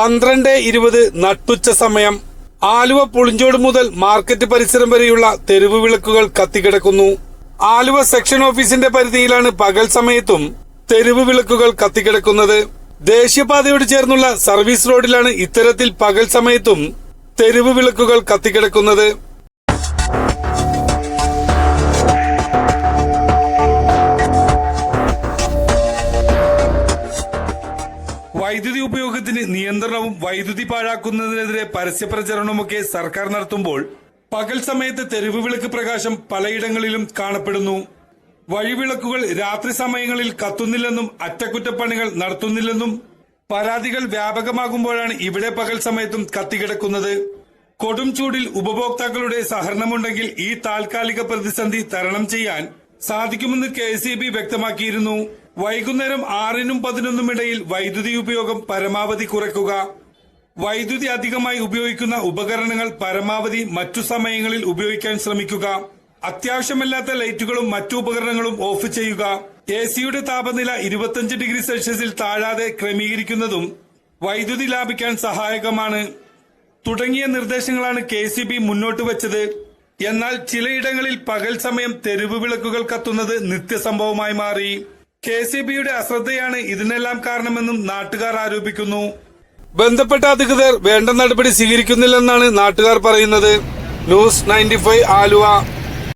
12:20 നട്ടുച്ച സമയം. ആലുവ പുളിഞ്ചോട് മുതൽ മാർക്കറ്റ് പരിസരം വരെയുള്ള തെരുവ് വിളക്കുകൾ കത്തിക്കിടക്കുന്നു. ആലുവ സെക്ഷൻ ഓഫീസിന്റെ പരിധിയിലാണ് പകൽ സമയത്തും തെരുവ് വിളക്കുകൾ കത്തിക്കിടക്കുന്നത്. ദേശീയപാതയോട് ചേർന്നുള്ള സർവീസ് റോഡിലാണ് ഇത്തരത്തിൽ പകൽ സമയത്തും തെരുവ് വിളക്കുകൾ കത്തിക്കിടക്കുന്നത്. വൈദ്യുതി ഉപയോഗത്തിന് നിയന്ത്രണവും വൈദ്യുതി പാഴാക്കുന്നതിനെതിരെ പരസ്യപ്രചരണവുമൊക്കെ സർക്കാർ നടത്തുമ്പോൾ പകൽ സമയത്ത് തെരുവ് വിളക്ക് പ്രകാശം പലയിടങ്ങളിലും കാണപ്പെടുന്നു. വഴിവിളക്കുകൾ രാത്രി സമയങ്ങളിൽ കത്തുന്നില്ലെന്നും അറ്റകുറ്റപ്പണികൾ നടത്തുന്നില്ലെന്നും പരാതികൾ വ്യാപകമാകുമ്പോഴാണ് ഇവിടെ പകൽ സമയത്തും കത്തിക്കിടക്കുന്നത്. കൊടും ചൂടിൽ ഉപഭോക്താക്കളുടെ സഹകരണമുണ്ടെങ്കിൽ ഈ താൽക്കാലിക പ്രതിസന്ധി തരണം ചെയ്യാൻ സാധിക്കുമെന്ന് KEB വ്യക്തമാക്കിയിരുന്നു. വൈകുന്നേരം 6-നും 11-നും ഇടയിൽ വൈദ്യുതി ഉപയോഗം പരമാവധി കുറയ്ക്കുക. വൈദ്യുതി അധികമായി ഉപയോഗിക്കുന്ന ഉപകരണങ്ങൾ പരമാവധി മറ്റു സമയങ്ങളിൽ ഉപയോഗിക്കാൻ ശ്രമിക്കുക. അത്യാവശ്യമല്ലാത്ത ലൈറ്റുകളും മറ്റു ഉപകരണങ്ങളും ഓഫ് ചെയ്യുക. AC-യുടെ താപനില 25 ഡിഗ്രി സെൽഷ്യസിൽ താഴാതെ ക്രമീകരിക്കുന്നതും വൈദ്യുതി ലാഭിക്കാൻ സഹായകമാണ്. തുടങ്ങിയ നിർദ്ദേശങ്ങളാണ് KEB മുന്നോട്ട് വച്ചത്. എന്നാൽ ചിലയിടങ്ങളിൽ പകൽ സമയം തെരുവ് വിളക്കുകൾ കത്തുന്നത് നിത്യസംഭവമായി മാറി. KEBയുടെ അശ്രദ്ധയാണ് ഇതിനെല്ലാം കാരണമെന്നും നാട്ടുകാർ ആരോപിക്കുന്നു. ബന്ധപ്പെട്ട അധികൃതർ വേണ്ട നടപടി സ്വീകരിക്കുന്നില്ലെന്നാണ് നാട്ടുകാർ പറയുന്നത്. ന്യൂസ് 95 ആലുവ.